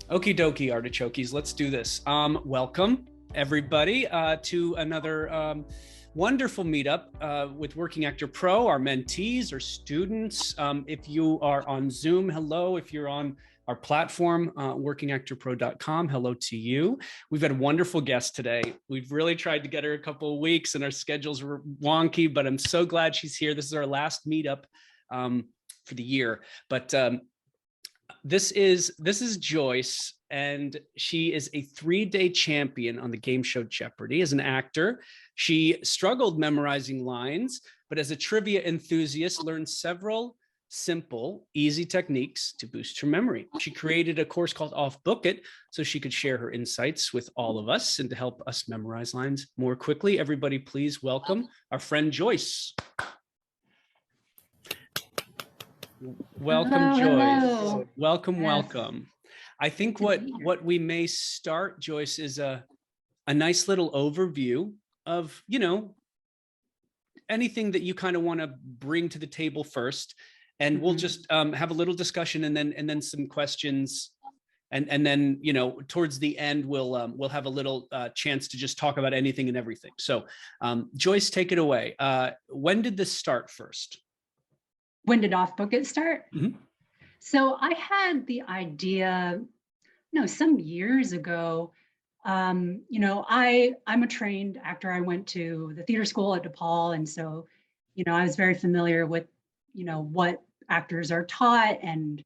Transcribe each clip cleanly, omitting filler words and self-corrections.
Okie dokie, artichokes. Let's do this. Welcome, everybody, to another wonderful meetup with Working Actor Pro, our mentees or students. If you are on Zoom, hello. If you're on our platform, workingactorpro.com, hello to you. We've had a wonderful guest today. We've really tried to get her a couple of weeks and our schedules were wonky, but I'm so glad she's here. This is our last meetup for the year. But this is Joyce, and she is a 3-day champion on the game show Jeopardy. As an actor, she struggled memorizing lines, but as a trivia enthusiast, learned several simple, easy techniques to boost her memory. She created a course called Off Book It so she could share her insights with all of us and to help us memorize lines more quickly. Everybody, please welcome our friend Joyce. Welcome, Joyce. Hello. Welcome, Yes. welcome. I think what we may start, Joyce, is a nice little overview of, anything that you kind of want to bring to the table first. And we'll just have a little discussion and then some questions. And then, towards the end, we'll have a little chance to just talk about anything and everything. So Joyce, take it away. When did this start first? When did Off Book It start? Mhm. So I had the idea, some years ago. I'm a trained actor. I went to the theater school at DePaul, and so, I was very familiar with, what actors are taught, and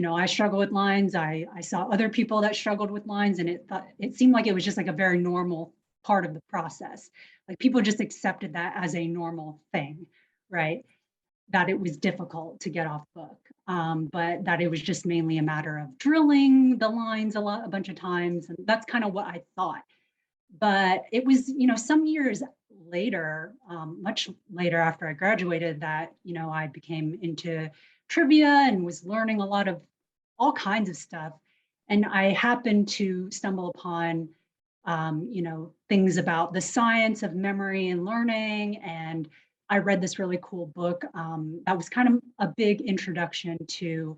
I struggle with lines. I saw other people that struggled with lines, and it seemed like it was just like a very normal part of the process. Like people just accepted that as a normal thing, right? That it was difficult to get off book, but that it was just mainly a matter of drilling the lines a bunch of times. And that's kind of what I thought. But it was, some years later, much later after I graduated, that, I became into trivia and was learning a lot of all kinds of stuff. And I happened to stumble upon, things about the science of memory and learning. And I read this really cool book that was kind of a big introduction to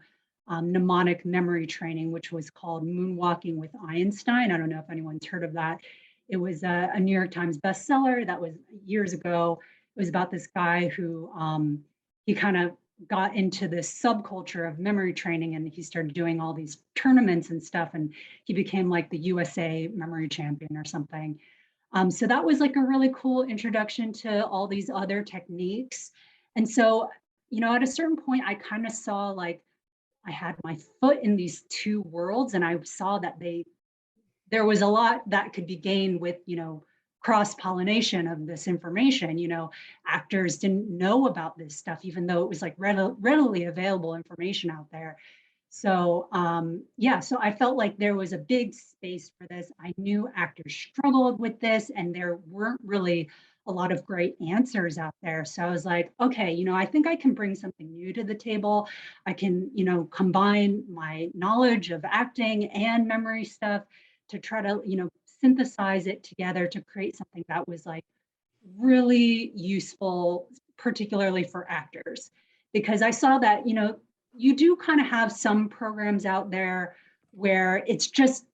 mnemonic memory training, which was called Moonwalking with Einstein. I don't know if anyone's heard of that. It was a New York Times bestseller. That was years ago. It was about this guy who he kind of got into this subculture of memory training, and he started doing all these tournaments and stuff, and he became like the USA memory champion or something. So that was like a really cool introduction to all these other techniques. And so, at a certain point, I kind of saw like I had my foot in these two worlds, and I saw that there was a lot that could be gained with, cross-pollination of this information. Actors didn't know about this stuff, even though it was like readily available information out there. So so I felt like there was a big space for this. I knew actors struggled with this, and there weren't really a lot of great answers out there. So I was like, okay, I think I can bring something new to the table. I can, combine my knowledge of acting and memory stuff to try to, synthesize it together to create something that was like really useful, particularly for actors. Because I saw that, you do kind of have some programs out there where it's just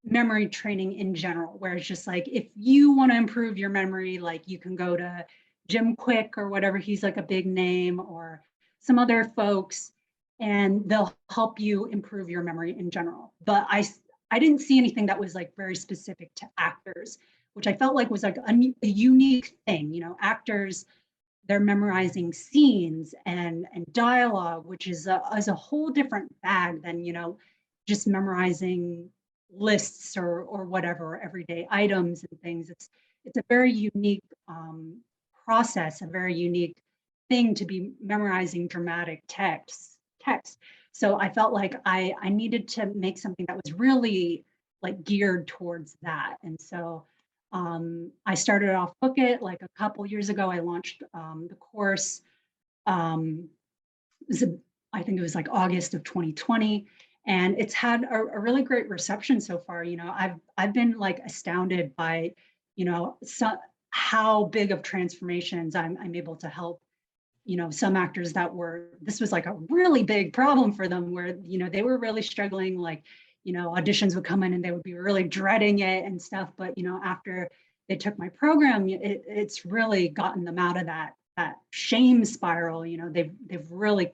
memory training in general, where it's just like, if you want to improve your memory, like you can go to Jim Quick or whatever, he's like a big name, or some other folks, and they'll help you improve your memory in general. But I didn't see anything that was like very specific to actors, which I felt like was like a unique thing. Actors, they're memorizing scenes and dialogue, which is a whole different bag than, just memorizing lists or whatever, everyday items and things. It's a very unique process, a very unique thing to be memorizing dramatic text. So I felt like I needed to make something that was really like geared towards that. And so I started off Book It like a couple years ago. I launched the course. I think it was like August of 2020, and it's had a really great reception so far. I've been like astounded by, how big of transformations I'm able to help. Some actors this was like a really big problem for them, where they were really struggling, like auditions would come in and they would be really dreading it and stuff. But, after they took my program, it's really gotten them out of that shame spiral. They've really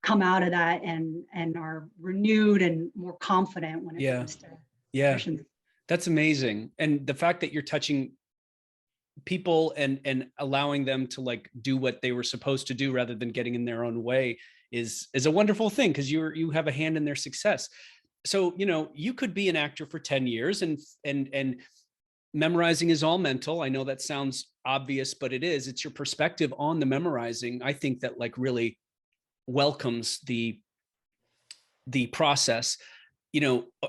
come out of that and are renewed and more confident when it comes to auditions. That's amazing. And the fact that you're touching people and allowing them to like do what they were supposed to do rather than getting in their own way is a wonderful thing, because you have a hand in their success. So, you could be an actor for 10 years and memorizing is all mental. I know that sounds obvious, but it's your perspective on the memorizing, I think, that like really welcomes the process.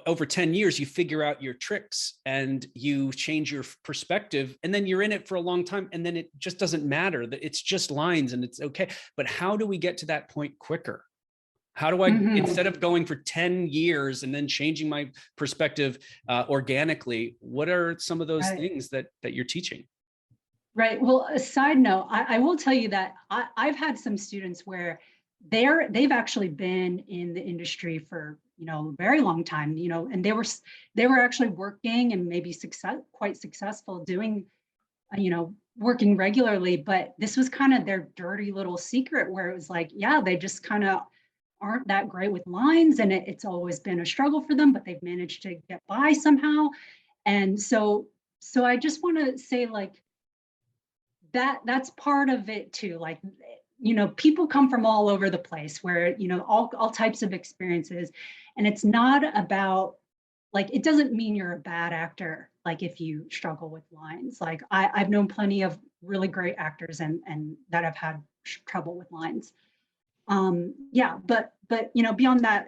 Over 10 years, you figure out your tricks and you change your perspective, and then you're in it for a long time. And then it just doesn't matter, that it's just lines and it's okay. But how do we get to that point quicker? How do I, instead of going for 10 years and then changing my perspective organically, what are some of those things that you're teaching? Right. Well, a side note, I will tell you that I've had some students where they've actually been in the industry for, a very long time, and they were actually working and maybe quite successful doing, working regularly. But this was kind of their dirty little secret, where it was like, they just kind of aren't that great with lines, and it's always been a struggle for them, but they've managed to get by somehow. And so I just want to say, like, that's part of it too. Like, people come from all over the place, where, all types of experiences. And it's not about, like, it doesn't mean you're a bad actor, like, if you struggle with lines. Like, I've known plenty of really great actors and that have had trouble with lines. But beyond that,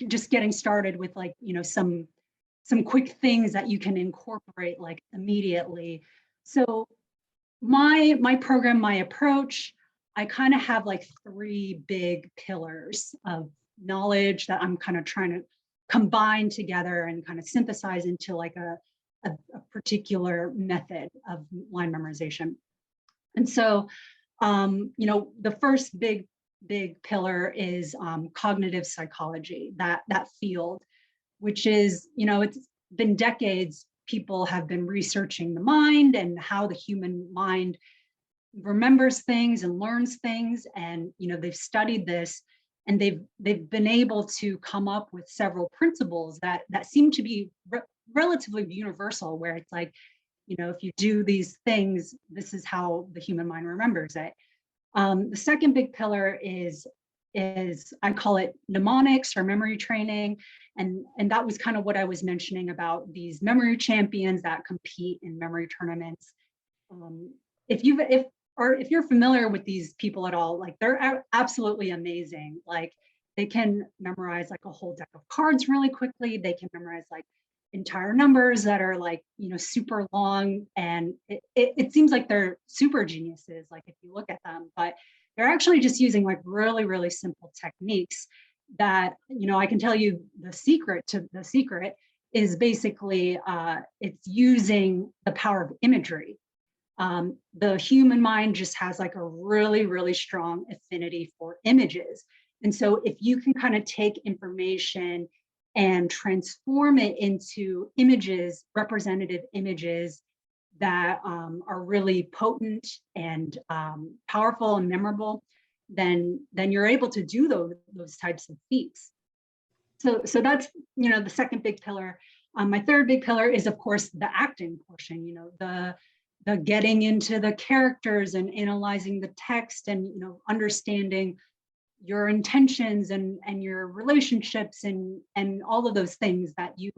just getting started with, like, some quick things that you can incorporate, like, immediately. So my program, my approach, I kind of have like 3 big pillars of knowledge that I'm kind of trying to combine together and kind of synthesize into like a particular method of line memorization. And so, the first big pillar is cognitive psychology, that field, which is, it's been decades. People have been researching the mind and how the human mind remembers things and learns things. And, they've studied this, and they've been able to come up with several principles that seem to be relatively universal, where it's like, if you do these things, this is how the human mind remembers it. The second big pillar is I call it mnemonics, or memory training. And that was kind of what I was mentioning about these memory champions that compete in memory tournaments. If you're familiar with these people at all, like, they're absolutely amazing. Like, they can memorize like a whole deck of cards really quickly. They can memorize like entire numbers that are like, super long. And it seems like they're super geniuses, like, if you look at them, but they're actually just using like really, really simple techniques that, I can tell you the secret is basically it's using the power of imagery. The human mind just has like a really, really strong affinity for images. And so if you can kind of take information and transform it into images, representative images that are really potent and powerful and memorable, then you're able to do those types of feats. So that's, the second big pillar. My third big pillar is, of course, the acting portion, the getting into the characters and analyzing the text, and, understanding your intentions and your relationships and all of those things that you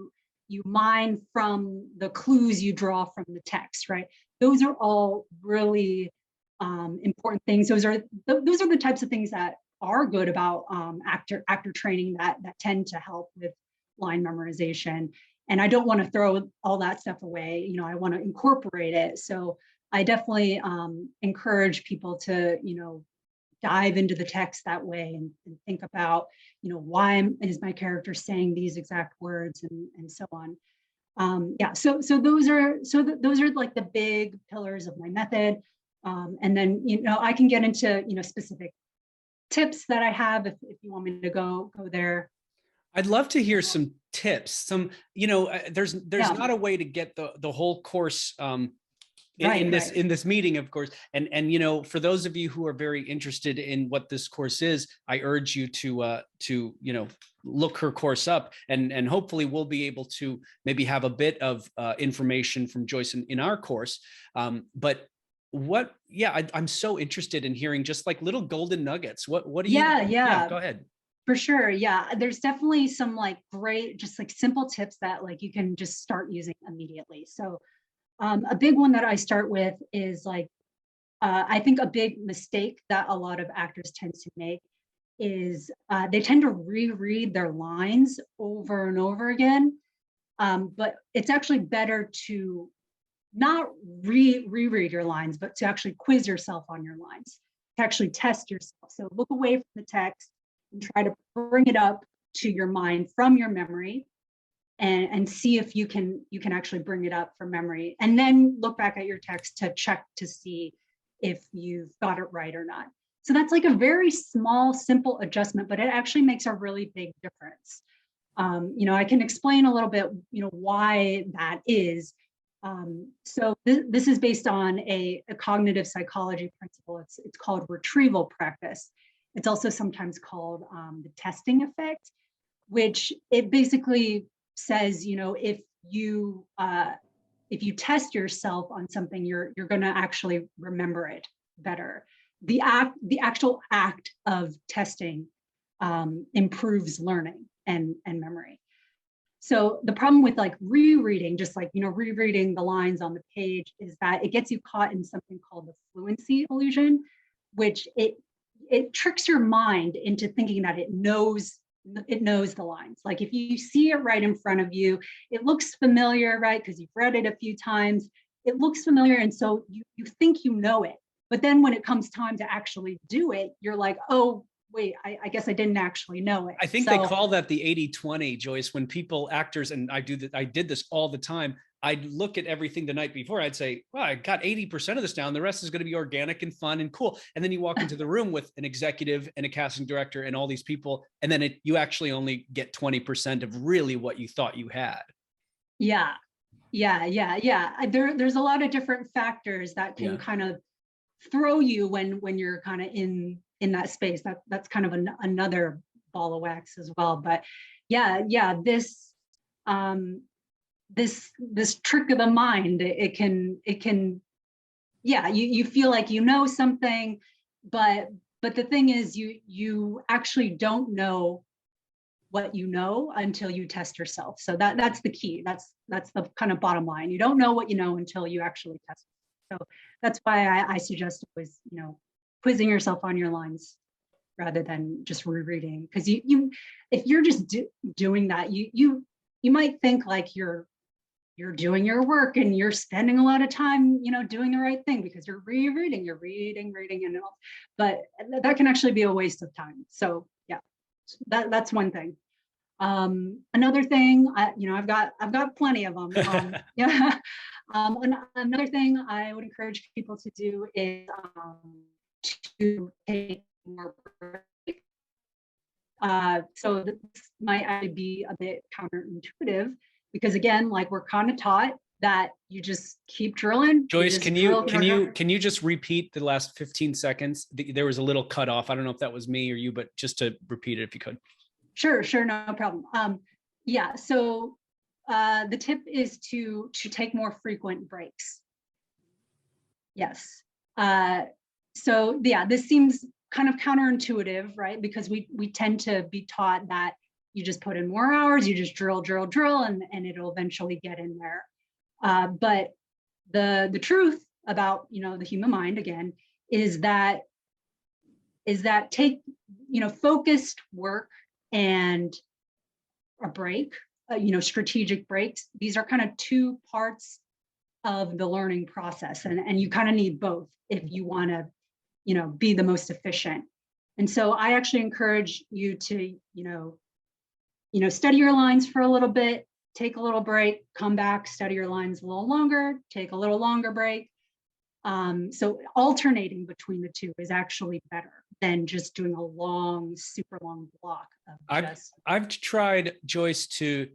mine from the clues you draw from the text, right? Those are all really important things. Those are the types of things that are good about actor training that tend to help with line memorization. And I don't want to throw all that stuff away. I want to incorporate it. So I definitely encourage people to, dive into the text that way and think about, why is my character saying these exact words, and so on. So those are like the big pillars of my method. And then, I can get into, specific tips that I have if you want me to go there. I'd love to hear some tips. Some, there's Yeah, not a way to get the whole course right, in this meeting, of course. And for those of you who are very interested in what this course is, I urge you to look her course up, and hopefully we'll be able to maybe have a bit of information from Joyce in our course. But I'm so interested in hearing just like little golden nuggets. What do you? yeah, Yeah, yeah. go ahead. For sure. Yeah. There's definitely some like great, just like simple tips that like you can just start using immediately. So a big one that I start with is like, I think a big mistake that a lot of actors tend to make is they tend to reread their lines over and over again. But it's actually better to not reread your lines, but to actually quiz yourself on your lines, to actually test yourself. So look away from the text and try to bring it up to your mind from your memory, and see if you can actually bring it up from memory, and then look back at your text to check to see if you've got it right or not. So that's like a very small, simple adjustment, but it actually makes a really big difference. I can explain a little bit, why that is. So this is based on a cognitive psychology principle. It's called retrieval practice. It's also sometimes called the testing effect, which it basically says, if you test yourself on something, you're going to actually remember it better. The actual act of testing improves learning and memory. So the problem with like rereading, just like, rereading the lines on the page, is that it gets you caught in something called the fluency illusion, which it tricks your mind into thinking that it knows the lines. Like if you see it right in front of you, it looks familiar, right? Because you've read it a few times, it looks familiar. And so you think you know it. But then when it comes time to actually do it, you're like, oh, wait, I guess I didn't actually know it. I think they call that the 80-20, Joyce. When people, actors, and I did this all the time. I'd look at everything the night before. I'd say, well, I got 80% of this down. The rest is going to be organic and fun and cool. And then you walk into the room with an executive and a casting director and all these people. And then you actually only get 20% of really what you thought you had. Yeah. There's a lot of different factors that can kind of throw you when you're kind of in that space. That's kind of another ball of wax as well. But this trick of the mind, it can you feel like you know something, but the thing is you actually don't know what you know until you test yourself. So that's the key. That's the kind of bottom line. You don't know what you know until you actually test it. So that's why I suggest always, quizzing yourself on your lines rather than just rereading. Because if you're just doing that, you might think like you're doing your work and you're spending a lot of time, doing the right thing because you're reading, and all. But that can actually be a waste of time. So yeah, that's one thing. Another thing, I've got plenty of them. Yeah. Another thing I would encourage people to do is to take more breaks. So this might actually be a bit counterintuitive because again, like we're kind of taught that you just keep drilling. Joyce, can you just repeat the last 15 seconds? There was a little cut off. I don't know if that was me or you, but just to repeat it if you could. Sure, no problem. So the tip is to take more frequent breaks. Yes. So yeah, this seems kind of counterintuitive, right? Because we tend to be taught that you just put in more hours, you just drill, and it'll eventually get in there. But the truth about the human mind again is that take focused work and a break, strategic breaks. These are kind of two parts of the learning process, and you kind of need both if you want to be the most efficient. And so I actually encourage you to study your lines for a little bit, take a little break, come back, study your lines a little longer, take a little longer break. So alternating between the two is actually better than just doing a long, super long block of I've tried, Joyce, to,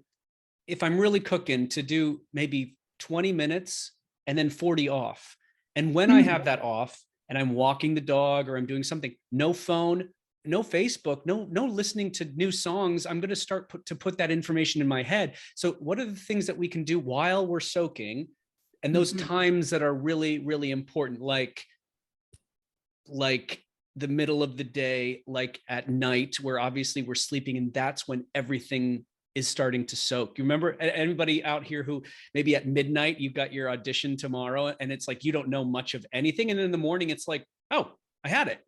if I'm really cooking, to do maybe 20 minutes and then 40 off. And when I have that off and I'm walking the dog or I'm doing something, no phone, no Facebook, no listening to new songs, I'm going to start to put that information in my head. So what are the things that we can do while we're soaking, and those times that are really, really important, like the middle of the day, like at night, where obviously we're sleeping, and that's when everything is starting to soak. You remember anybody out here who maybe at midnight you've got your audition tomorrow and it's like you don't know much of anything, and then in the morning it's like, oh, I had it.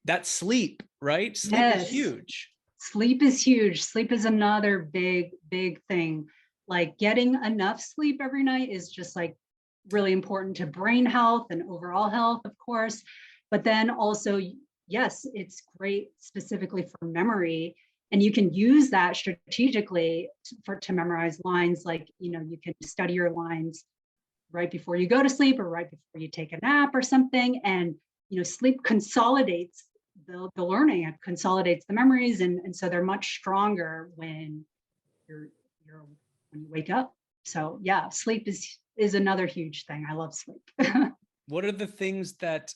That sleep, right? Sleep is huge. Sleep is huge. Sleep is another big, big thing. Like getting enough sleep every night is just like really important to brain health and overall health, of course. But then also, yes, it's great specifically for memory. And you can use that strategically to memorize lines. Like, you know, you can study your lines right before you go to sleep or right before you take a nap or something. And, you know, sleep consolidates the learning, it consolidates the memories. And so they're much stronger when when you wake up. So yeah, sleep is another huge thing. I love sleep. What are the things that,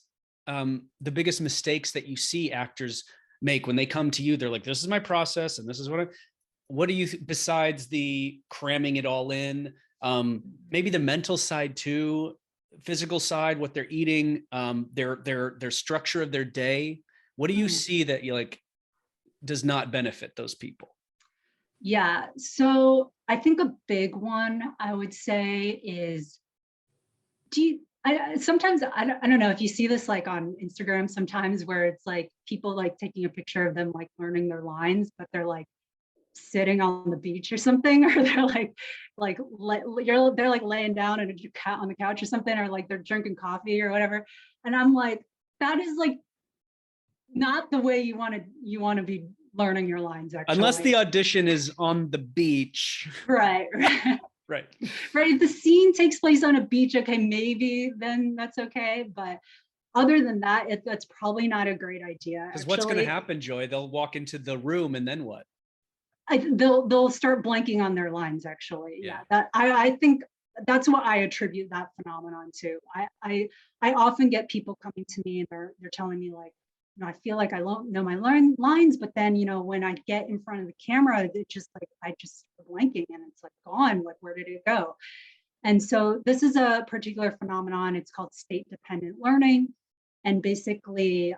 the biggest mistakes that you see actors make when they come to you? They're like, this is my process and this is what do you, besides the cramming it all in, maybe the mental side too, physical side, what they're eating, their structure of their day. What do you see that you like does not benefit those people? Yeah, so I think a big one I would say is, sometimes I don't know if you see this like on Instagram sometimes, where it's like people like taking a picture of them like learning their lines, but they're like sitting on the beach or something, or they're they're like laying down on the couch or something, or like they're drinking coffee or whatever. And I'm like, that is like not the way you want to be learning your lines, actually. Unless the audition is on the beach. Right. Right. Right. If the scene takes place on a beach, okay, maybe then that's okay. But other than that, that's probably not a great idea. Because what's going to happen, Joy? They'll walk into the room and then what? They'll start blanking on their lines, actually. Yeah. That I think that's what I attribute that phenomenon to. I often get people coming to me and they're telling me like, you know, I feel like I don't know my lines, but then, you know, when I get in front of the camera, it just like, I just start blanking and it's like gone, like, where did it go? And so this is a particular phenomenon. It's called state dependent learning. And basically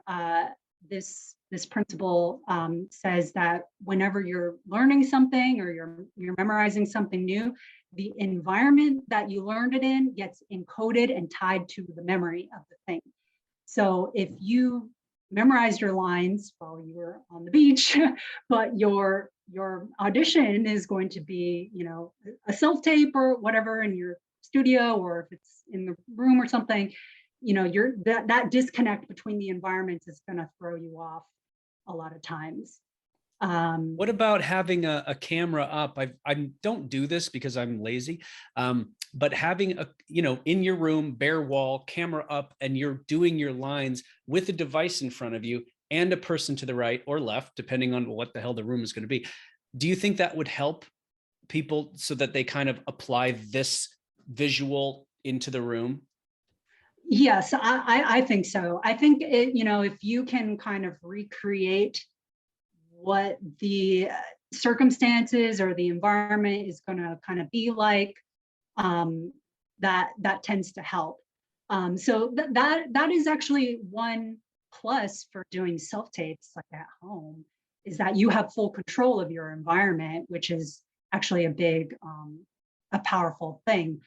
this principle says that whenever you're learning something or you're memorizing something new, the environment that you learned it in gets encoded and tied to the memory of the thing. So if you memorized your lines while you were on the beach, but your audition is going to be, you know, a self-tape or whatever in your studio, or if it's in the room or something, you know, that disconnect between the environments is going to throw you off a lot of times. What about having a camera up? I don't do this because I'm lazy, but having a, you know, in your room, bare wall, camera up, and you're doing your lines with a device in front of you and a person to the right or left, depending on what the hell the room is going to be. Do you think that would help people so that they kind of apply this visual into the room? Yes, I think so. I think you know, if you can kind of recreate what the circumstances or the environment is going to kind of be like, that tends to help. So that is actually one plus for doing self-tapes like at home, is that you have full control of your environment, which is actually a powerful thing.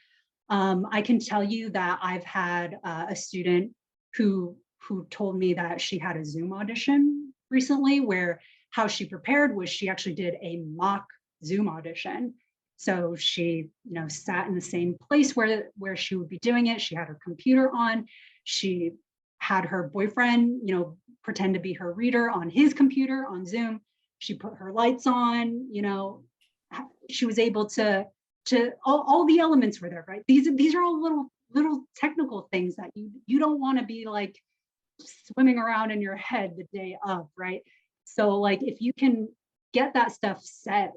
I can tell you that I've had a student who told me that she had a Zoom audition recently, where how she prepared was she actually did a mock Zoom audition. So she, you know, sat in the same place where she would be doing it. She had her computer on. She had her boyfriend, you know, pretend to be her reader on his computer on Zoom. She put her lights on, you know, she was able to all the elements were there, right? These are all little technical things that you don't want to be like swimming around in your head the day of, right? So like if you can get that stuff set,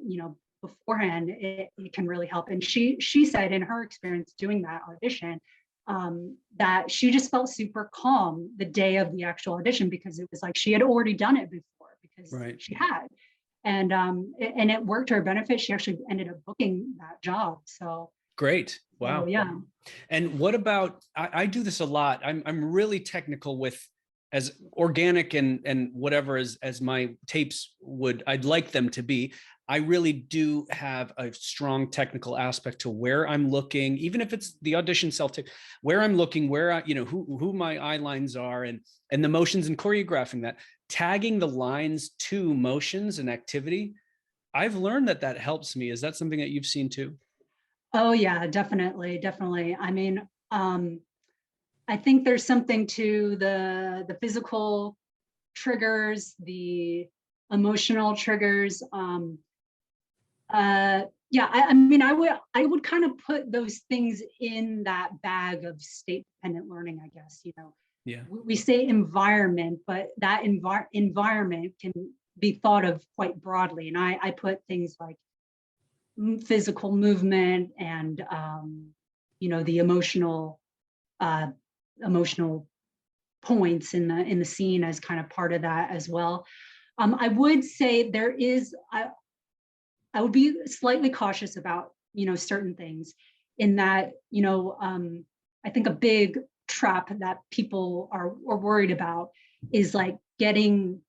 beforehand, it can really help. And she said in her experience doing that audition, that she just felt super calm the day of the actual audition, because it was like she had already done it before, because Right. she had. And it worked to her benefit. She actually ended up booking that job. So Great. Wow. so, yeah. And what about, I do this a lot. I'm really technical with, as organic and whatever as my tapes would, I'd like them to be. I really do have a strong technical aspect to where I'm looking, even if it's the audition self-tape, where I'm looking, where I, who my eye lines are, and the motions, and choreographing that, tagging the lines to motions and activity. I've learned that helps me. Is that something that you've seen too? Oh yeah, definitely, definitely. I mean, I think there's something to the physical triggers, the emotional triggers. Yeah, I mean, I would kind of put those things in that bag of state dependent learning, I guess. Yeah. We say environment, but that environment can be thought of quite broadly, and I put things like physical movement and the emotional points in the scene as kind of part of that as well. I would say I would be slightly cautious about certain things, in that I think a big trap that people are worried about is like getting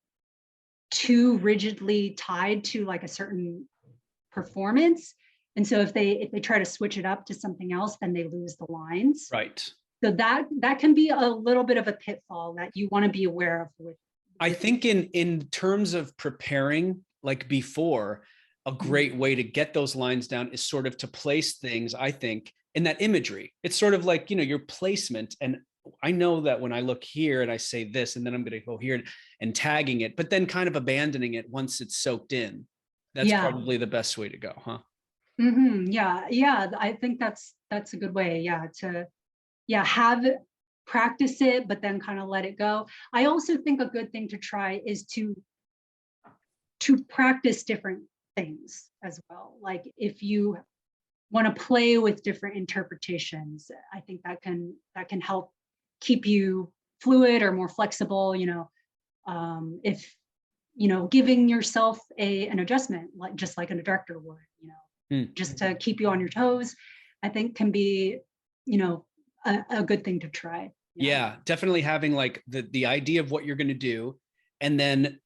too rigidly tied to like a certain performance. And so if they try to switch it up to something else, then they lose the lines. Right. So that can be a little bit of a pitfall that you want to be aware of with. I think in terms of preparing, like before, a great way to get those lines down is sort of to place things, I think, in that imagery. It's sort of like, your placement. And I know that when I look here and I say this, and then I'm going to go here and tagging it, but then kind of abandoning it once it's soaked in. That's probably the best way to go, huh? Yeah. I think that's a good way. Yeah, to have it, practice it, but then kind of let it go. I also think a good thing to try is to practice different things as well. Like if you want to play with different interpretations, I think that can help keep you fluid or more flexible. If giving yourself an adjustment, like just like a director would, just to keep you on your toes, I think can be, a good thing to try. Yeah, definitely having like the idea of what you're going to do, and then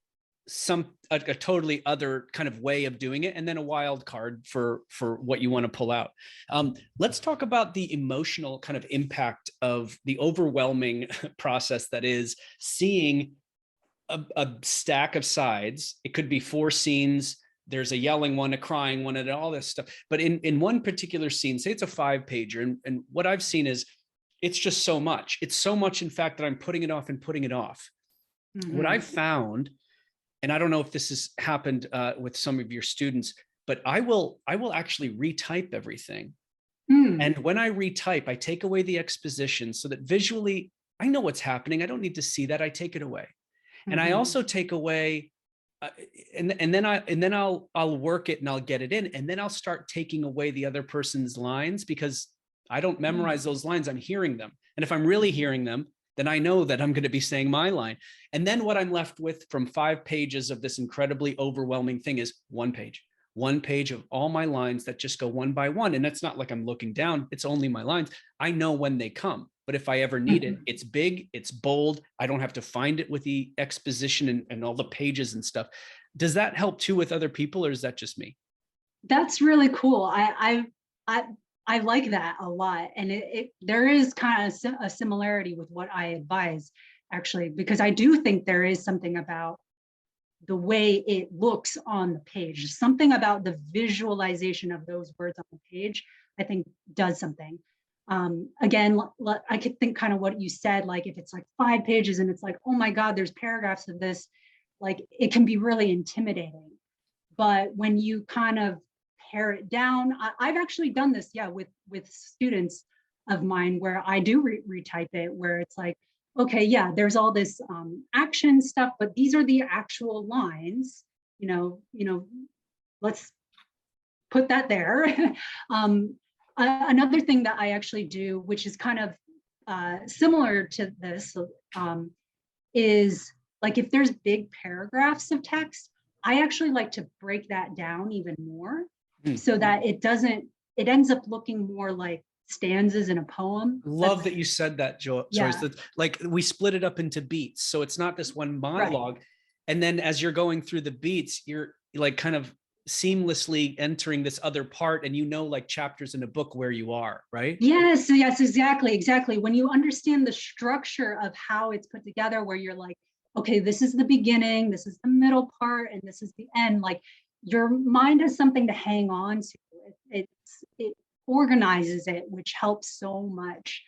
a totally other kind of way of doing it, and then a wild card for what you want to pull out. Let's talk about the emotional kind of impact of the overwhelming process that is seeing a stack of sides. It could be 4 scenes. There's a yelling one, a crying one, and all this stuff. But in one particular scene, say it's a 5-pager, and what I've seen is it's just so much. It's so much, in fact, that I'm putting it off and putting it off. What I've found, and I don't know if this has happened with some of your students, but I will actually retype everything. And when I retype, I take away the exposition so that visually I know what's happening. I don't need to see that. I take it away. And I also take away, and then I'll work it and I'll get it in, and then I'll start taking away the other person's lines, because I don't memorize those lines. I'm hearing them, and if I'm really hearing them, then I know that I'm going to be saying my line. And then what I'm left with from 5 pages of this incredibly overwhelming thing is one page of all my lines that just go one by one. And that's not like I'm looking down. It's only my lines. I know when they come, but if I ever need it, it's big, it's bold. I don't have to find it with the exposition and all the pages and stuff. Does that help too with other people, or is that just me? That's really cool. I like that a lot, and there is kind of a similarity with what I advise, actually, because I do think there is something about the way it looks on the page, something about the visualization of those words on the page, I think does something. Again, I could think kind of what you said, like if it's like 5 pages and it's like, oh my God, there's paragraphs of this, like it can be really intimidating. But when you kind of pare it down, I've actually done this, with students of mine, where I do retype it, where it's like, okay, yeah, there's all this action stuff, but these are the actual lines, let's put that there. Another thing that I actually do, which is kind of similar to this, is like if there's big paragraphs of text, I actually like to break that down even more so that it ends up looking more like stanzas in a poem. Love that you said that, Joyce. Yeah. That, like, we split it up into beats. So it's not this one monologue. Right. And then as you're going through the beats, you're like kind of seamlessly entering this other part, and like chapters in a book where you are, right? Yes, exactly. When you understand the structure of how it's put together, where you're like, okay, this is the beginning, this is the middle part, and this is the end, like your mind has something to hang on to. It organizes it, which helps so much.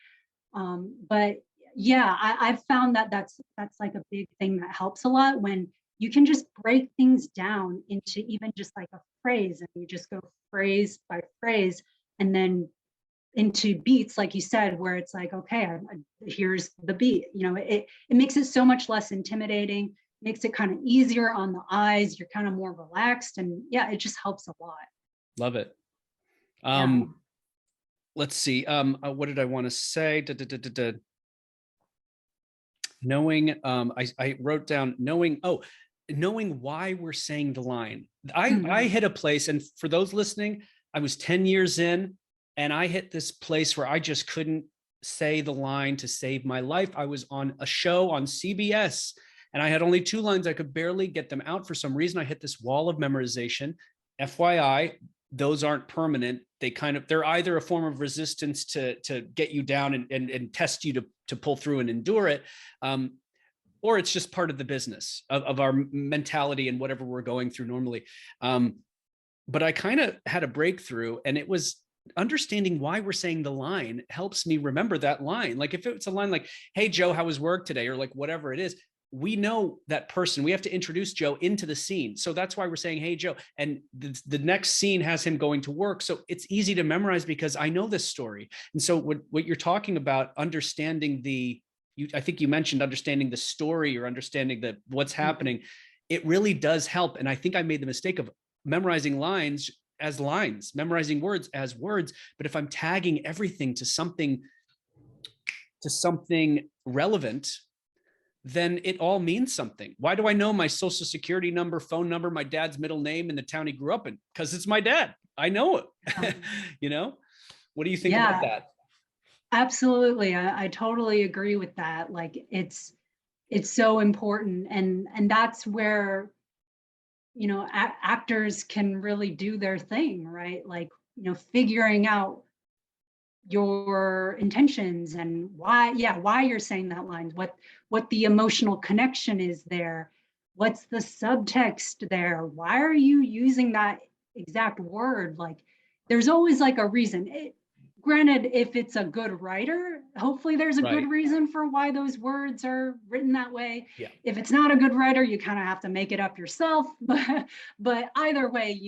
But yeah, I've found that that's like a big thing that helps a lot, when you can just break things down into even just like a phrase, and you just go phrase by phrase, and then into beats, like you said, where it's like, okay, here's the beat. It makes it so much less intimidating, makes it kind of easier on the eyes. You're kind of more relaxed, and yeah, it just helps a lot. Love it. Yeah. Let's see. What did I want to say? Knowing, I wrote down knowing why we're saying the line. I hit a place, and for those listening, I was 10 years in, and I hit this place where I just couldn't say the line to save my life. I was on a show on CBS, and I had only 2 lines. I could barely get them out. For some reason, I hit this wall of memorization. FYI, those aren't permanent. They're either a form of resistance to get you down and test you to pull through and endure it, or it's just part of the business of our mentality and whatever we're going through normally. But I kind of had a breakthrough, and it was understanding why we're saying the line helps me remember that line. Like if it's a line like, "Hey Joe, how was work today?" or like whatever it is, we know that person. We have to introduce Joe into the scene. So that's why we're saying, "Hey Joe." And the next scene has him going to work. So it's easy to memorize because I know this story. And so what you're talking about, understanding I think you mentioned understanding the story or understanding what's happening. It really does help. And I think I made the mistake of memorizing lines as lines, memorizing words as words. But if I'm tagging everything to something relevant, then it all means something. Why do I know my social security number, phone number, my dad's middle name, and the town he grew up in? Because it's my dad. I know it. What do you think about that? Absolutely. I totally agree with that. Like it's so important. And that's where, actors can really do their thing, right? Like, figuring out your intentions and why you're saying that line, what the emotional connection is there, what's the subtext there, why are you using that exact word. Like there's always like a reason. Granted, if it's a good writer, hopefully there's a good reason for why those words are written that way. Yeah. If it's not a good writer, you kind of have to make it up yourself. But either way,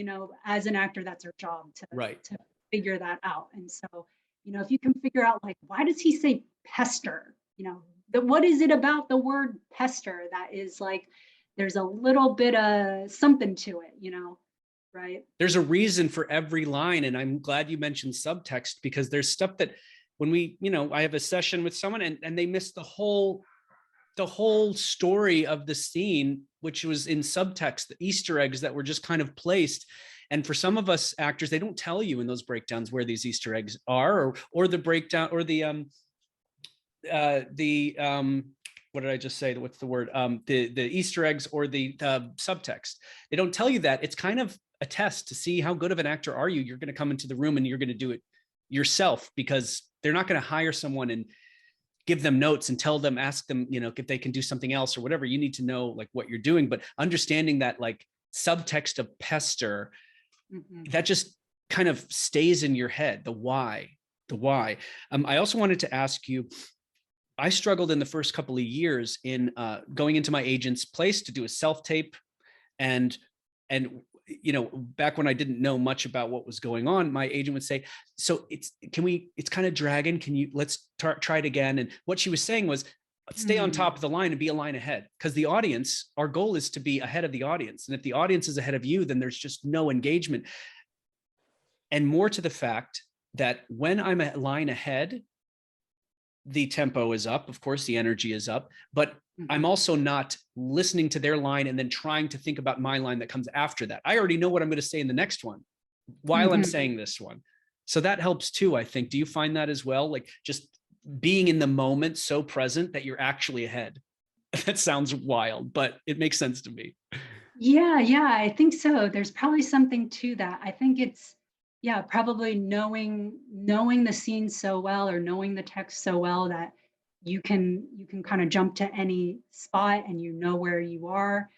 as an actor, that's our job to figure that out. And so, if you can figure out, like, why does he say pester? What is it about the word pester that is like, there's a little bit of something to it, right? There's a reason for every line. And I'm glad you mentioned subtext, because there's stuff that when I have a session with someone and they miss the whole story of the scene, which was in subtext, the Easter eggs that were just kind of placed. And for some of us actors, they don't tell you in those breakdowns where these Easter eggs are, or the breakdown, or the what did I just say? What's the word? The Easter eggs or the subtext. They don't tell you that. It's kind of a test to see how good of an actor are you. You're going to come into the room and you're going to do it yourself, because they're not going to hire someone and give them notes and tell them, ask them, if they can do something else or whatever. You need to know like what you're doing, but understanding that like subtext of pester, that just kind of stays in your head. The why. I also wanted to ask you, I struggled in the first couple of years in going into my agent's place to do a self-tape. And back when I didn't know much about what was going on, my agent would say, so it's kind of dragging. Let's try it again. And what she was saying was, stay on top of the line and be a line ahead, because the audience, our goal is to be ahead of the audience. And if the audience is ahead of you, then there's just no engagement. And more to the fact that when I'm a line ahead, the tempo is up, of course, the energy is up, but I'm also not listening to their line and then trying to think about my line that comes after that. I already know what I'm going to say in the next one while I'm saying this one. So that helps too, I think. Do you find that as well? Like just being in the moment, so present that you're actually ahead. That sounds wild, but it makes sense to me. Yeah, I think so. There's probably something to that. I think it's, yeah, probably knowing the scene so well, or knowing the text so well, that you can kind of jump to any spot and you know where you are.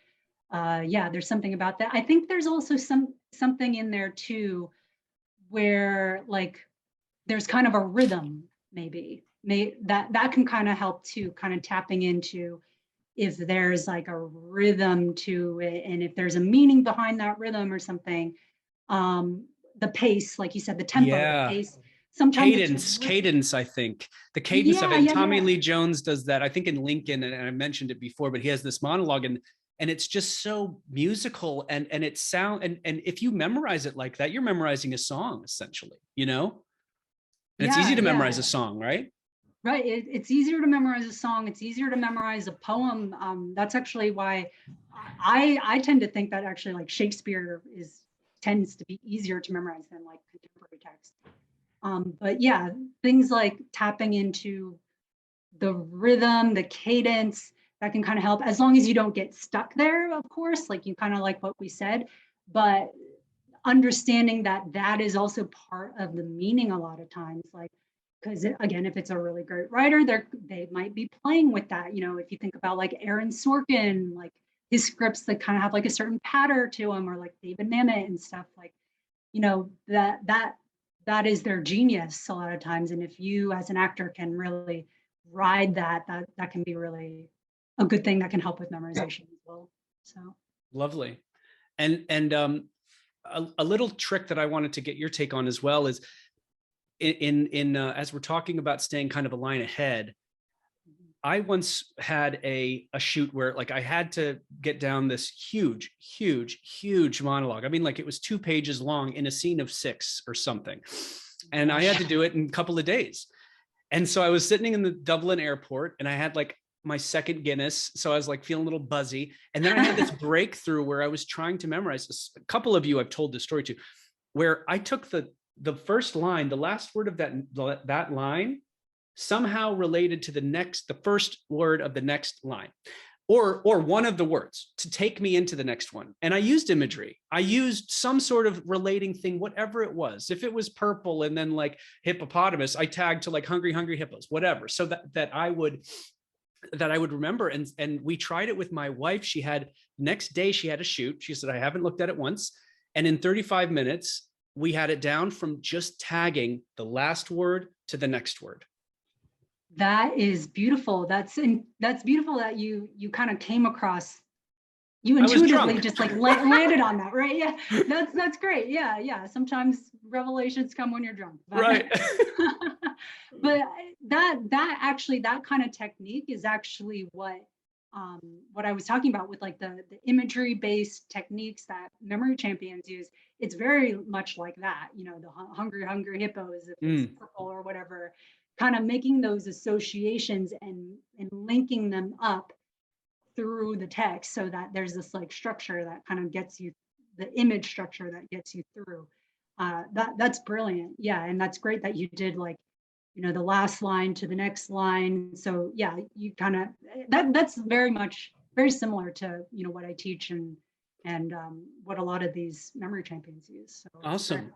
Yeah, there's something about that. I think there's also something in there too, where like there's kind of a rhythm, maybe that can kind of help too, kind of tapping into if there's like a rhythm to it, and if there's a meaning behind that rhythm or something. The pace, like you said, the tempo, the pace. Sometimes cadence, I think. The cadence of it. Tommy Lee Jones does that, I think, in Lincoln, and I mentioned it before, but he has this monologue, and it's just so musical, and it sound, and if you memorize it like that, you're memorizing a song, essentially, you know? And it's easy to memorize a song, right? Right. It's easier to memorize a song. It's easier to memorize a poem. That's actually why I tend to think that actually like Shakespeare tends to be easier to memorize than like contemporary text. But yeah, things like tapping into the rhythm, the cadence, that can kind of help, as long as you don't get stuck there, of course, like you kind of like what we said, but understanding that that is also part of the meaning a lot of times, like, because again, if it's a really great writer, they might be playing with that. You know, if you think about like Aaron Sorkin, like his scripts that kind of have like a certain patter to them, or like David Mamet and stuff, like, you know, that is their genius a lot of times. And if you as an actor can really ride that can be really a good thing that can help with memorization as well. So lovely. And a little trick that I wanted to get your take on as well is in as we're talking about staying kind of a line ahead, I once had a shoot where like I had to get down this huge monologue. I mean, like it was 2 pages long in a scene of 6 or something. And I had to do it in a couple of days. And so I was sitting in the Dublin airport, and I had like my second Guinness. So I was like feeling a little buzzy. And then I had this breakthrough where I was trying to memorize this. A couple of you I've told this story to, where I took the first line, the last word of that line, somehow related to the first word of the next line, or one of the words to take me into the next one. And I used imagery. I used some sort of relating thing, whatever it was. If it was purple and then like hippopotamus, I tagged to like hungry hippos, whatever, so that I would remember. And we tried it with my wife. Next day she had a shoot. She said, I haven't looked at it once. And in 35 minutes, we had it down from just tagging the last word to the next word. That is beautiful. That's beautiful that you kind of came across, you intuitively just like landed on that, right? Yeah, that's great. Yeah. Sometimes revelations come when you're drunk, right? But that kind of technique is actually what I was talking about with like the imagery based techniques that memory champions use. It's very much like that, you know, the hungry hippos, if it's purple or whatever, kind of making those associations and linking them up through the text, so that there's this like structure that kind of gets you, the image structure that gets you through. That's brilliant. Yeah, and that's great that you did like, you know, the last line to the next line. So yeah, you kind of that's very similar to, you know, what I teach and what a lot of these memory champions use. So awesome.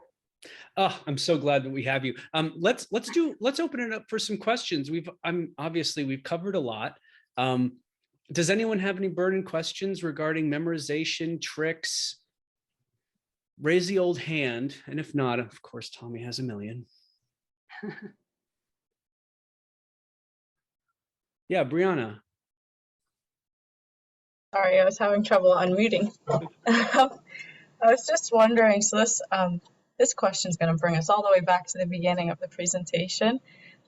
Oh, I'm so glad that we have you. Let's open it up for some questions. We've covered a lot. Does anyone have any burning questions regarding memorization tricks? Raise the old hand, and if not, of course, Tommy has a million. Yeah, Brianna. Sorry, I was having trouble unmuting. I was just wondering, so this question is going to bring us all the way back to the beginning of the presentation.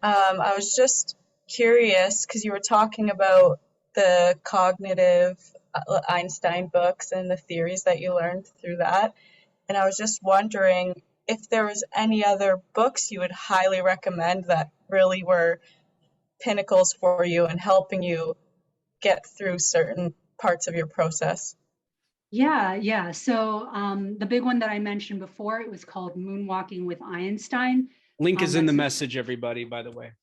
I was just curious because you were talking about the cognitive Einstein books and the theories that you learned through that. And I was just wondering if there was any other books you would highly recommend that really were pinnacles for you and helping you get through certain parts of your process. Yeah. So the big one that I mentioned before, it was called Moonwalking with Einstein. Link is in the That's message, everybody, by the way.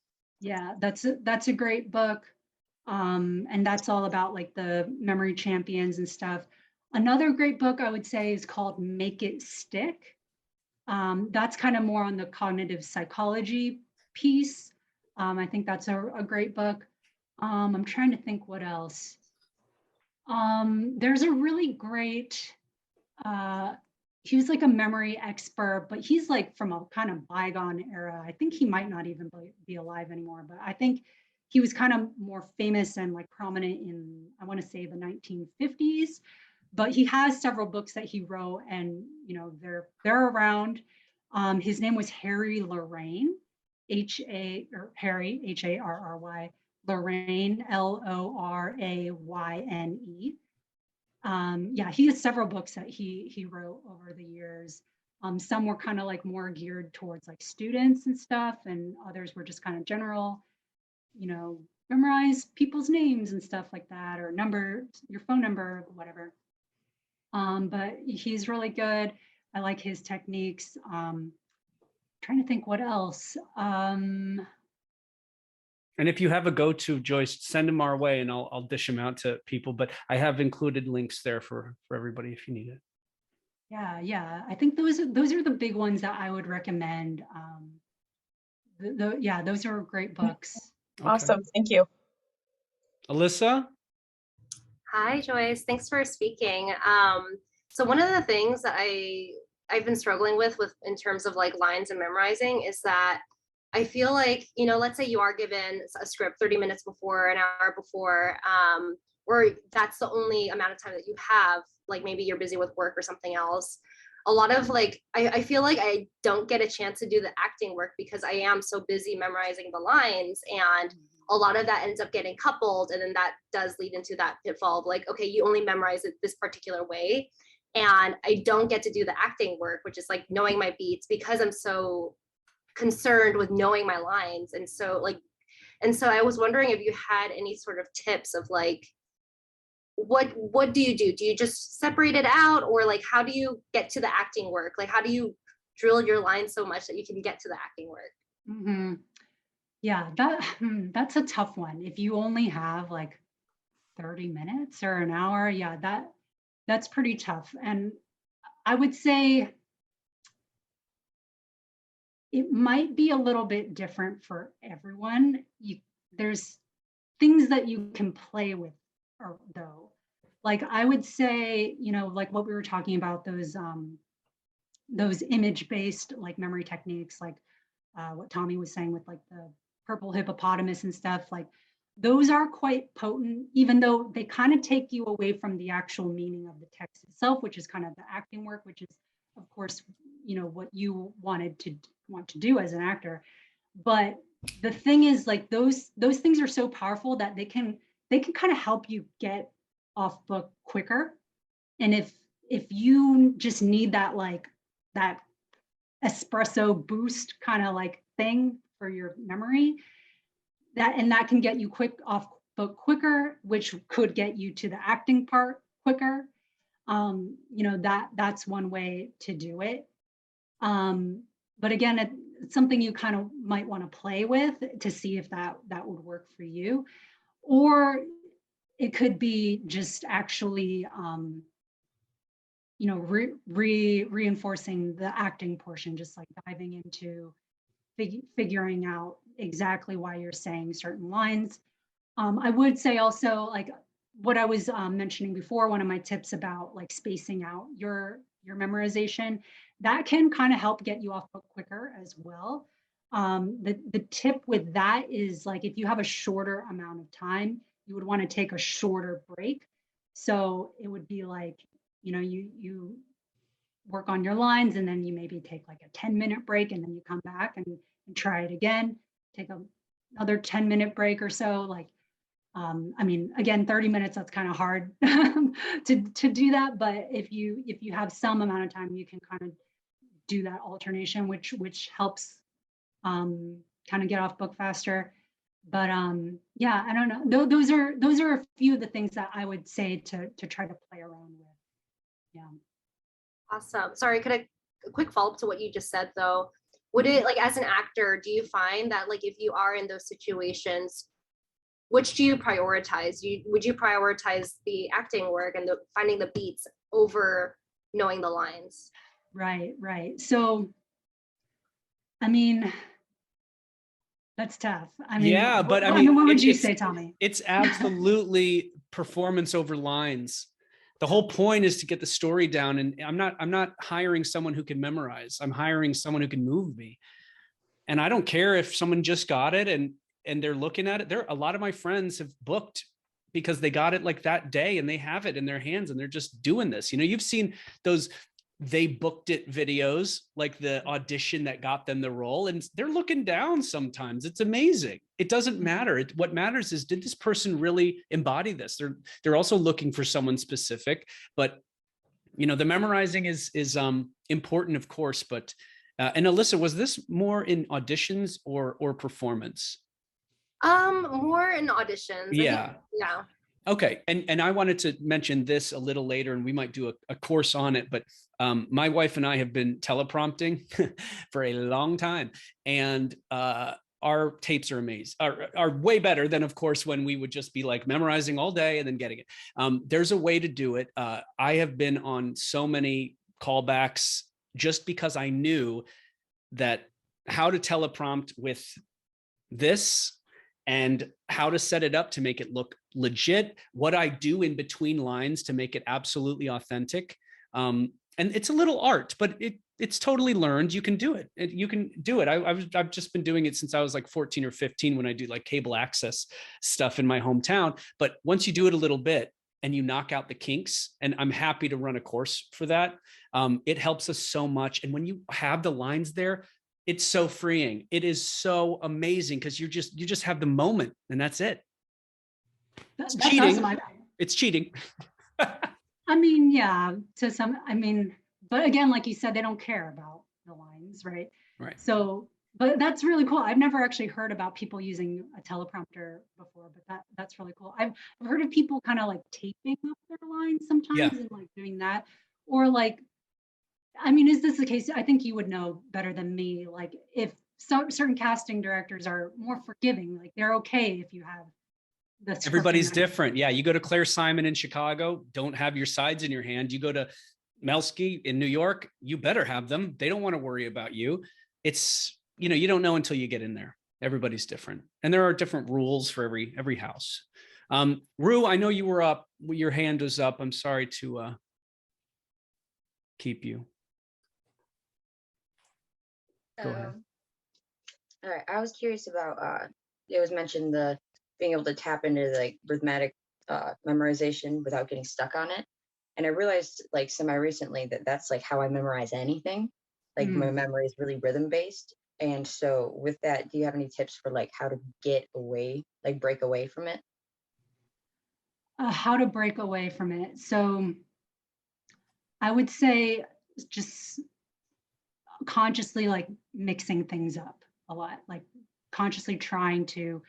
yeah, that's a great book. And that's all about like the memory champions and stuff. Another great book I would say is called Make It Stick. That's kind of more on the cognitive psychology piece. I think that's a great book. I'm trying to think what else. There's a really great, uh, he was like a memory expert, but he's like from a kind of bygone era. I think he might not even be alive anymore, but I think he was kind of more famous and like prominent in, I want to say the 1950s, but he has several books that he wrote and, you know, they're around. His name was Harry Lorraine, Harry, Harry, Lorraine, Lorayne. Yeah, he has several books that he wrote over the years. Some were kind of like more geared towards like students and stuff, and others were just kind of general, you know, memorize people's names and stuff like that, or number, your phone number, whatever. But he's really good. I like his techniques. Trying to think what else. And if you have a go-to, Joyce, send them our way and I'll dish them out to people. But I have included links there for everybody if you need it. Yeah. I think those are the big ones that I would recommend. Yeah, those are great books. Okay. Awesome. Thank you. Alyssa? Hi, Joyce. Thanks for speaking. So one of the things that I've been struggling with in terms of like lines and memorizing is that I feel like, you know, let's say you are given a script 30 minutes before, an hour before, or that's the only amount of time that you have, like maybe you're busy with work or something else. A lot of like, I feel like I don't get a chance to do the acting work because I am so busy memorizing the lines, and a lot of that ends up getting coupled, and then that does lead into that pitfall of like, okay, you only memorize it this particular way, and I don't get to do the acting work, which is like knowing my beats because I'm so concerned with knowing my lines. And so I was wondering if you had any sort of tips of like, what do you do? Do you just separate it out, or like how do you get to the acting work? Like how do you drill your lines so much that you can get to the acting work? Mm-hmm. Yeah, that's a tough one. If you only have like 30 minutes or an hour, yeah, that's pretty tough. And I would say it might be a little bit different for everyone. There's things that you can play with, or though. Like I would say, you know, like what we were talking about, those image-based like memory techniques, like what Tommy was saying with like the purple hippopotamus and stuff, like those are quite potent, even though they kind of take you away from the actual meaning of the text itself, which is kind of the acting work, which is of course, you know, what you want to do as an actor. But the thing is, like those things are so powerful that they can kind of help you get off book quicker. And if you just need that like that espresso boost kind of like thing for your memory, that can get you quick off book quicker, which could get you to the acting part quicker. You know, that's one way to do it. But again, it's something you kind of might want to play with to see if that would work for you. Or it could be just actually, you know, reinforcing the acting portion, just like diving into figuring out exactly why you're saying certain lines. I would say also, like what I was mentioning before, one of my tips about like spacing out your memorization, that can kind of help get you off book quicker as well. The tip with that is like if you have a shorter amount of time, you would want to take a shorter break. So it would be like, you know, you work on your lines and then you maybe take like a 10-minute break and then you come back and try it again, take a another 10-minute break or so. Like, I mean, again, 30 minutes, that's kind of hard to do that. But if you have some amount of time, you can kind of do that alternation, which helps kind of get off book faster. But yeah, I don't know. Those are a few of the things that I would say to try to play around with. Yeah. Awesome. Sorry, could I a quick follow-up to what you just said though? Would it, like, as an actor, do you find that, like, if you are in those situations, which do you prioritize? Would you prioritize the acting work and the finding the beats over knowing the lines? Right. So, I mean, that's tough. I mean, Yeah, but I I mean, mean, what would you say, Tommy? it's absolutely performance over lines. The whole point is to get the story down, and I'm not hiring someone who can memorize. I'm hiring someone who can move me. And I don't care if someone just got it and they're looking at it. A lot of my friends have booked because they got it like that day and they have it in their hands and they're just doing this. You know, you've seen those they booked it videos, like the audition that got them the role, and they're looking down sometimes. It's amazing. It doesn't matter. What matters is, did this person really embody this? They're also looking for someone specific, but you know, the memorizing is important, of course. But and Alyssa, was this more in auditions or performance? More in auditions. I Yeah. think, yeah. Okay, and I wanted to mention this a little later, and we might do a course on it. But my wife and I have been teleprompting for a long time, and our tapes are amazing, are way better than, of course, when we would just be like memorizing all day and then getting it. There's a way to do it. I have been on so many callbacks just because I knew that how to teleprompt with this and how to set it up to make it look legit, what I do in between lines to make it absolutely authentic. And it's a little art, but it's totally learned. You can do it. You can do it. I've just been doing it since I was like 14 or 15 when I do like cable access stuff in my hometown. But once you do it a little bit and you knock out the kinks, and I'm happy to run a course for that, it helps us so much. And when you have the lines there, it's so freeing. It is so amazing because you just have the moment and that's it. It's That's cheating. awesome. It's cheating. I mean, yeah, to some, I mean, but again, like you said, they don't care about the lines, right? Right. So, but that's really cool. I've never actually heard about people using a teleprompter before, but that's really cool. I've heard of people kind of like taping up their lines sometimes, Yeah. and like doing that, or like, I mean, is this the case? I think you would know better than me. Like, if certain casting directors are more forgiving, like they're okay if you have the Everybody's different. Yeah. You go to Claire Simon in Chicago, don't have your sides in your hand. You go to Melsky in New York, you better have them. They don't want to worry about you. It's, you know, you don't know until you get in there. Everybody's different. And there are different rules for every house. Rue, I know you were up. Your hand was up. I'm sorry to keep you. Go ahead. All right, I was curious about it was mentioned the being able to tap into like rhythmic memorization without getting stuck on it, and I realized like semi recently that that's like how I memorize anything. Like my memory is really rhythm based, and so with that, do you have any tips for like how to get away, like break away from it? How to break away from it. So I would say just consciously like mixing things up a lot, like consciously trying to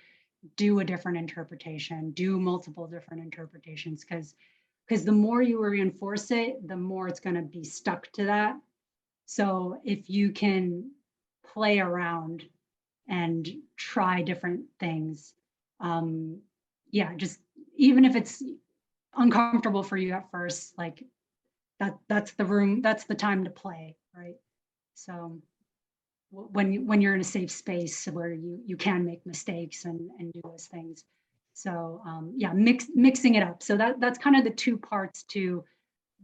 do a different interpretation, do multiple different interpretations, because the more you reinforce it, the more it's going to be stuck to that. So if you can play around and try different things, yeah, just even if it's uncomfortable for you at first, like that's the room, that's the time to play, right? So when you're in a safe space where you can make mistakes and do those things. So yeah, mixing it up. So that's kind of the two parts to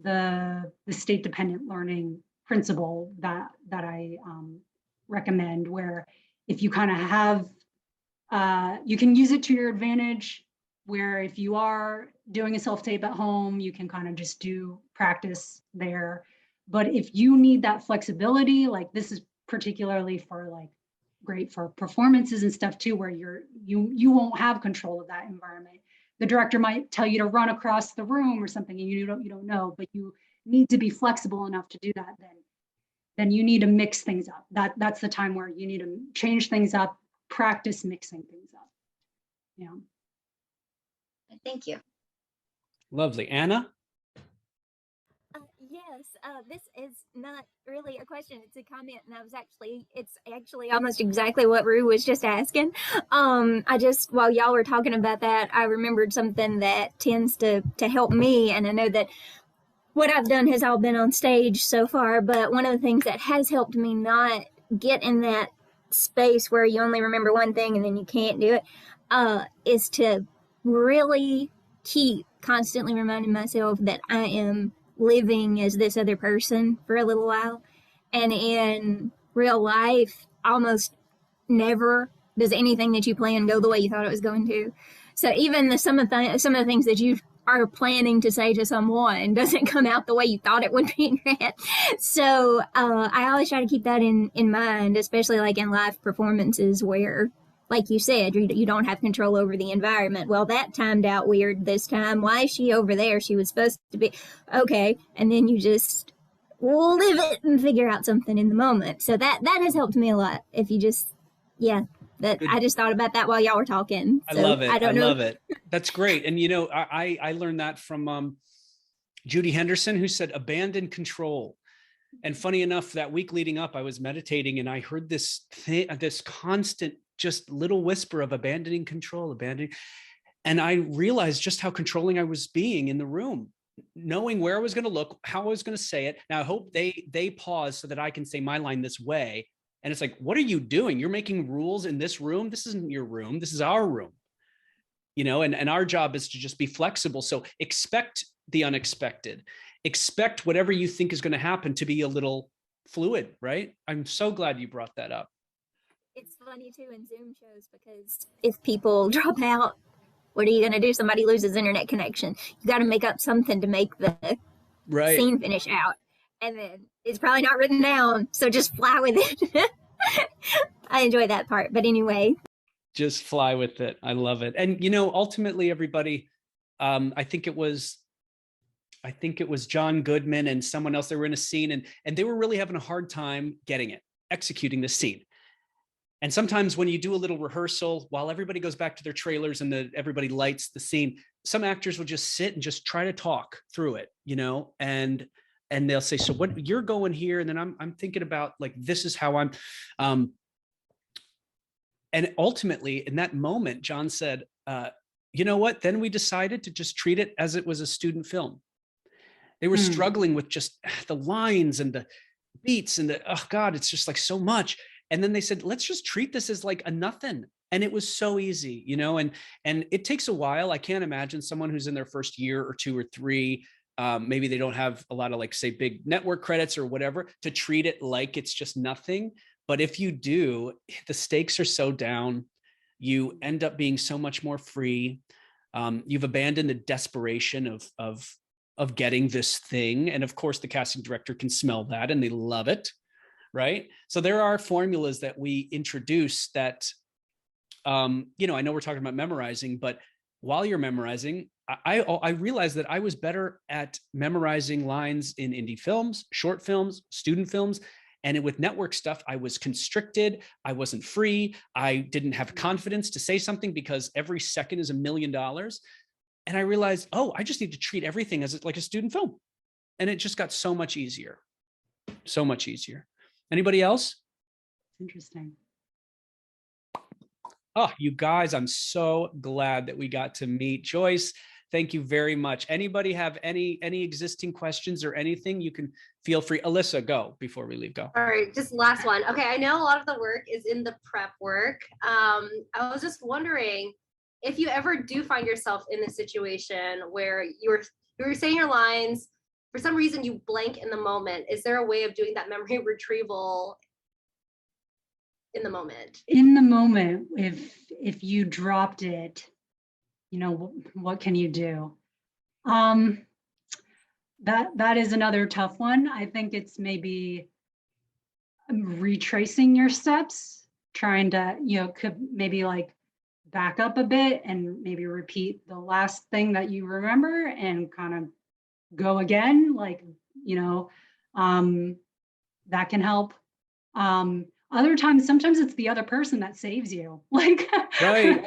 the state dependent learning principle that I recommend, where if you kind of have you can use it to your advantage, where if you are doing a self-tape at home, you can kind of just do practice there. But if you need that flexibility, like this is particularly for like great for performances and stuff too, where you won't have control of that environment. The director might tell you to run across the room or something, and you don't know, but you need to be flexible enough to do that. Then you need to mix things up. That's the time where you need to change things up, practice mixing things up. Yeah. Thank you. Lovely. Anna? Yes, this is not really a question, it's a comment, and it's actually almost exactly what Rue was just asking. While y'all were talking about that, I remembered something that tends to help me, and I know that what I've done has all been on stage so far, but one of the things that has helped me not get in that space where you only remember one thing and then you can't do it, is to really keep constantly reminding myself that I am living as this other person for a little while. And in real life, almost never does anything that you plan go the way you thought it was going to. So even some of the things that you are planning to say to someone doesn't come out the way you thought it would be in your head. So I always try to keep that in mind, especially like in live performances where, like you said, you don't have control over the environment. Well, that timed out weird this time. Why is she over there? She was supposed to be okay. And then you just live it and figure out something in the moment. So that has helped me a lot. If you just, I just thought about that while y'all were talking. So I love it. I love it. That's great. And I learned that from Judy Henderson, who said abandon control. And funny enough, that week leading up, I was meditating and I heard this constant, just little whisper of abandoning control, and I realized just how controlling I was being in the room, knowing where I was going to look, how I was going to say it. Now I hope they pause so that I can say my line this way. And it's like, what are you doing? You're making rules in this room. This isn't your room. This is our room. And our job is to just be flexible. So expect the unexpected. Expect whatever you think is going to happen to be a little fluid, right? I'm so glad you brought that up. It's funny too in Zoom shows, because if people drop out, what are you going to do? Somebody loses internet connection. You got to make up something to make the scene finish out. And then it's probably not written down, so just fly with it. I enjoy that part. But anyway. Just fly with it. I love it. And, ultimately, everybody, I think it was John Goodman and someone else. They were in a scene and they were really having a hard time getting it, executing the scene. And sometimes when you do a little rehearsal, while everybody goes back to their trailers and everybody lights the scene, some actors will just sit and just try to talk through it, and they'll say, so what you're going here. And then I'm thinking about, like, this is how I'm, and ultimately in that moment, John said, you know what? Then we decided to just treat it as it was a student film. They were struggling with just the lines and the beats and oh God, it's just like so much. And then they said, let's just treat this as like a nothing. And it was so easy, and it takes a while. I can't imagine someone who's in their first year or 2 or 3, maybe they don't have a lot of, like, say, big network credits or whatever, to treat it like it's just nothing. But if you do, the stakes are so down, you end up being so much more free. You've abandoned the desperation of getting this thing. And of course, the casting director can smell that and they love it, right? So there are formulas that we introduce that, I know we're talking about memorizing, but while you're memorizing, I realized that I was better at memorizing lines in indie films, short films, student films. And with network stuff, I was constricted. I wasn't free. I didn't have confidence to say something because every second is $1 million. And I realized, I just need to treat everything as like a student film. And it just got so much easier. So much easier. Anybody else? Interesting. Oh, you guys, I'm so glad that we got to meet. Joyce, thank you very much. Anybody have any existing questions or anything? You can feel free. Alyssa, go before we leave. Go. All right, just last one. Okay, I know a lot of the work is in the prep work. I was just wondering if you ever do find yourself in a situation where you're saying your lines, for some reason you blank in the moment. Is there a way of doing that memory retrieval in the moment? In the moment, if you dropped it, what can you do? That is another tough one. I think it's maybe retracing your steps trying to, could maybe like back up a bit and maybe repeat the last thing that you remember and kind of go again, like, that can help. Other times, sometimes it's the other person that saves you, like, right.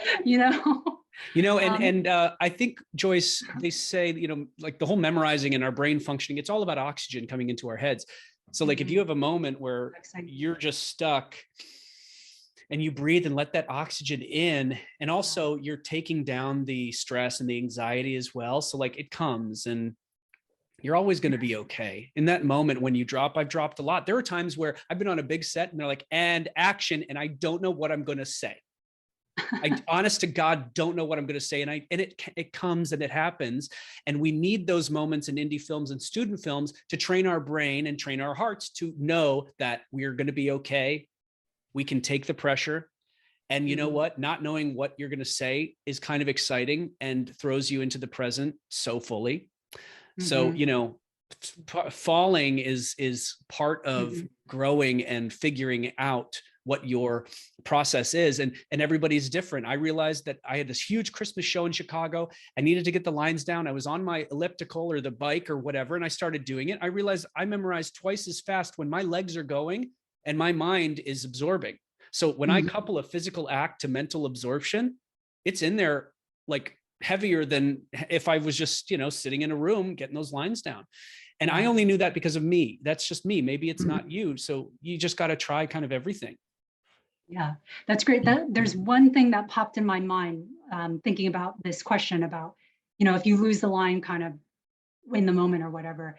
And I think, Joyce, they say, like the whole memorizing and our brain functioning, it's all about oxygen coming into our heads. So like if you have a moment where you're just stuck and you breathe and let that oxygen in, and also you're taking down the stress and the anxiety as well. So like it comes and you're always going to be okay. In that moment when you drop, I've dropped a lot. There are times where I've been on a big set and they're like, and action, and I don't know what I'm going to say. I honest to God don't know what I'm going to say. And it comes and it happens. And we need those moments in indie films and student films to train our brain and train our hearts to know that we're going to be okay. We can take the pressure. And you know what? Not knowing what you're going to say is kind of exciting and throws you into the present so fully. So, falling is part of growing and figuring out what your process is. And everybody's different. I realized that I had this huge Christmas show in Chicago. I needed to get the lines down. I was on my elliptical or the bike or whatever, and I started doing it. I realized I memorized twice as fast when my legs are going and my mind is absorbing. So when I couple a physical act to mental absorption, it's in there like heavier than if I was just, sitting in a room getting those lines down. And I only knew that because of me. That's just me. Maybe it's not you. So you just got to try kind of everything. Yeah, that's great. There's one thing that popped in my mind thinking about this question about, if you lose the line kind of in the moment or whatever.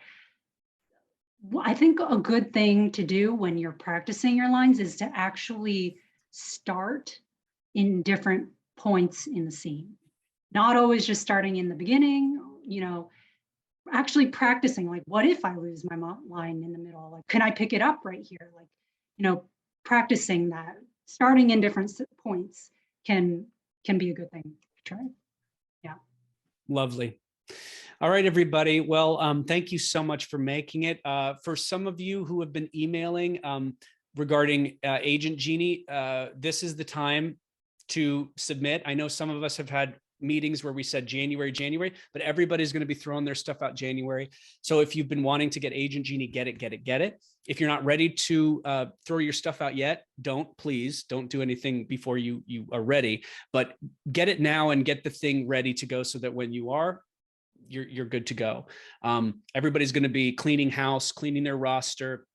I think a good thing to do when you're practicing your lines is to actually start in different points in the scene. Not always just starting in the beginning, actually practicing, like, what if I lose my line in the middle? Like, can I pick it up right here? Like, practicing that, starting in different points can be a good thing to try. Yeah. Lovely. All right, everybody. Well, thank you so much for making it. For some of you who have been emailing regarding Agent Genie, this is the time to submit. I know some of us have had meetings where we said January, but everybody's going to be throwing their stuff out January. So if you've been wanting to get Agent Genie, get it. If you're not ready to throw your stuff out yet, please don't do anything before you are ready, but get it now and get the thing ready to go so that when you are, you're good to go. Everybody's going to be cleaning house, cleaning their roster,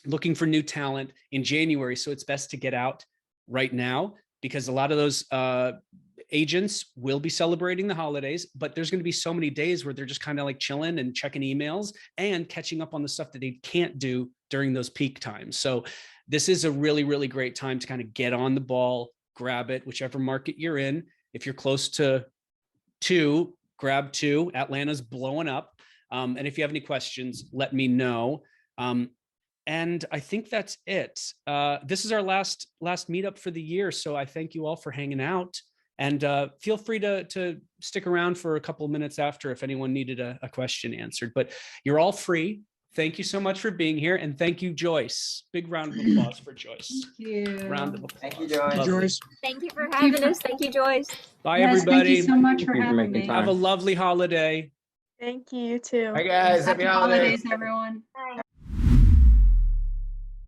looking for new talent in January. So it's best to get out right now because a lot of those agents will be celebrating the holidays, but there's going to be so many days where they're just kind of like chilling and checking emails and catching up on the stuff that they can't do during those peak times. So this is a really, really great time to kind of get on the ball, grab it, whichever market you're in. If you're close to 2, grab 2. Atlanta's blowing up. And if you have any questions, let me know. And I think that's it. This is our last meetup for the year. So I thank you all for hanging out. And feel free to stick around for a couple of minutes after if anyone needed a question answered. But you're all free. Thank you so much for being here. And thank you, Joyce. Big round of applause for Joyce. Thank you. Round of applause. Thank you, Joyce. Joyce. Thank you for having us. Thank you, Joyce. Bye, Yes, everybody. thank you so much for Thank you for having making me. time. Have a lovely holiday. Thank you, you too. Hi, guys. Happy holidays. Everyone.